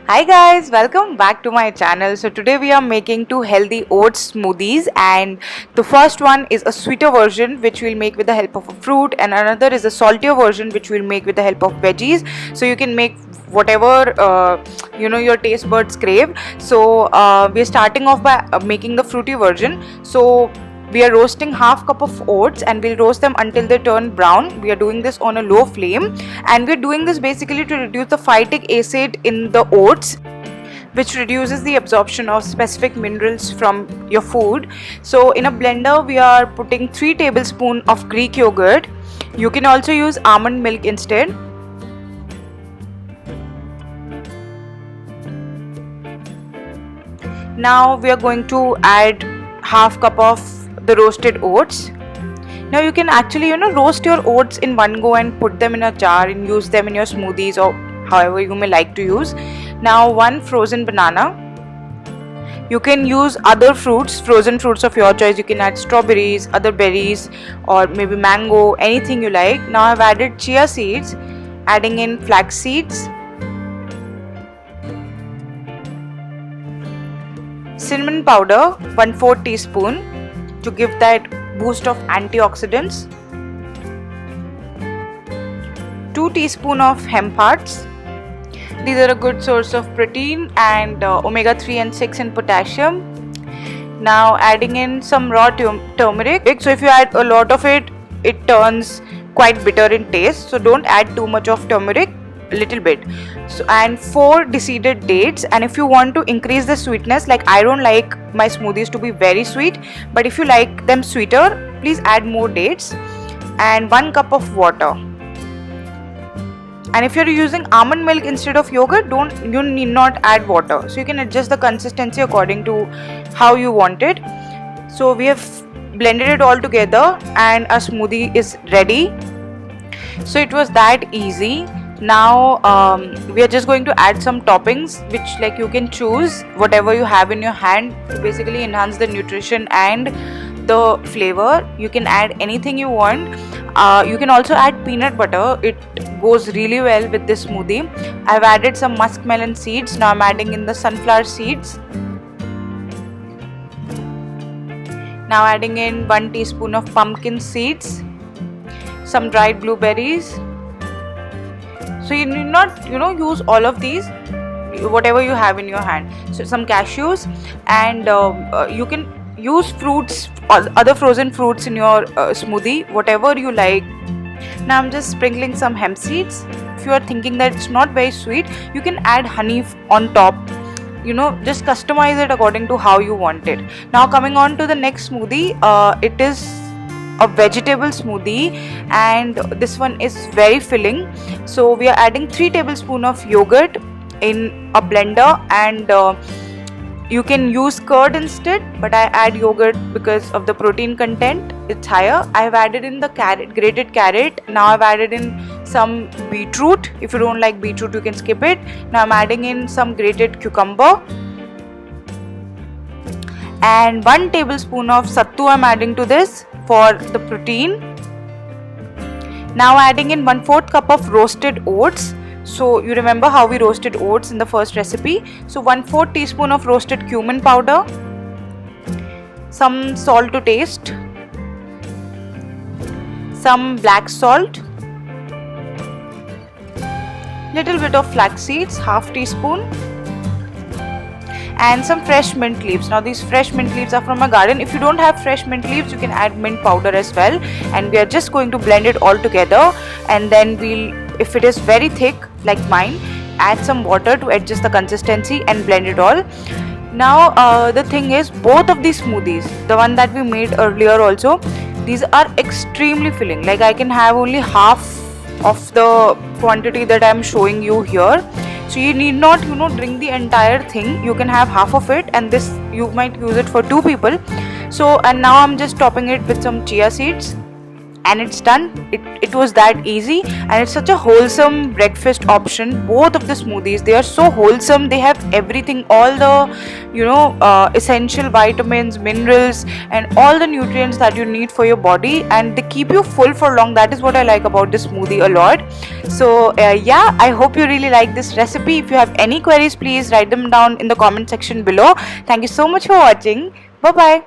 Hi guys, welcome back to my channel. So today we are making two healthy oats smoothies, and the first one is a sweeter version which we'll make with the help of a fruit, and another is a saltier version which we'll make with the help of veggies. So you can make whatever your taste buds crave. So we're starting off by making the fruity version. So we are roasting half cup of oats and we'll roast them until they turn brown. We are doing this on a low flame, and we're doing this basically to reduce the phytic acid in the oats, which reduces the absorption of specific minerals from your food. So in a blender we are putting 3 tablespoons of Greek yogurt. You can also use almond milk instead. Now we are going to add half cup of the roasted oats. Now you can actually roast your oats in one go and put them in a jar and use them in your smoothies or however you may like to use. Now one frozen banana. You can use other fruits, frozen fruits of your choice. You can add strawberries, other berries, or maybe mango, anything you like. Now I've added chia seeds, adding in flax seeds, cinnamon powder 1/4 teaspoon to give that boost of antioxidants, 2 teaspoons of hemp hearts. These are a good source of protein and omega-3 and 6 in potassium. Now adding in some raw turmeric. So if you add a lot of it, it turns quite bitter in taste. So don't add too much of turmeric, a little bit. So and 4 deseeded dates. And if you want to increase the sweetness, like I don't like my smoothies to be very sweet, but if you like them sweeter, please add more dates. And 1 cup of water. And if you're using almond milk instead of yogurt, you need not add water. So you can adjust the consistency according to how you want it. So we have blended it all together and our smoothie is ready. So it was that easy. Now we are just going to add some toppings, which like you can choose whatever you have in your hand to basically enhance the nutrition and the flavor. You can add anything you want. You can also add peanut butter. It goes really well with this smoothie. I've added some muskmelon seeds. Now I'm adding in the sunflower seeds. Now adding in 1 teaspoon of pumpkin seeds, some dried blueberries. So you need not use all of these, whatever you have in your hand. So some cashews, and you can use fruits, other frozen fruits in your smoothie, whatever you like. Now I'm just sprinkling some hemp seeds. If you are thinking that it's not very sweet, you can add honey on top. Just customize it according to how you want it. Now coming on to the next smoothie, it is a vegetable smoothie, and this one is very filling. So we are adding 3 tablespoons of yogurt in a blender, and you can use curd instead, but I add yogurt because of the protein content, it's higher. I have added in the grated carrot. Now I've added in some beetroot. If you don't like beetroot, you can skip it. Now I'm adding in some grated cucumber, and 1 tablespoon of sattu I'm adding to this for the protein. Now adding in 1/4 cup of roasted oats. So you remember how we roasted oats in the first recipe. So 1/4 teaspoon of roasted cumin powder, some salt to taste, some black salt, little bit of flax seeds, half teaspoon, and some fresh mint leaves. Now these fresh mint leaves are from a garden. If you don't have fresh mint leaves, you can add mint powder as well. And we are just going to blend it all together, and then if it is very thick like mine, add some water to adjust the consistency and blend it all. Now the thing is, both of these smoothies, the one that we made earlier also, these are extremely filling. Like I can have only half of the quantity that I am showing you here. So you need not drink the entire thing. You can have half of it, and this you might use it for 2 people. So, and now I'm just topping it with some chia seeds and it's done. It was that easy, and it's such a wholesome breakfast option. Both of the smoothies, they are so wholesome. They have everything, all the essential vitamins, minerals, and all the nutrients that you need for your body, and they keep you full for long. That is what I like about this smoothie a lot. So yeah, I hope you really like this recipe. If you have any queries, please write them down in the comment section below. Thank you so much for watching. Bye bye.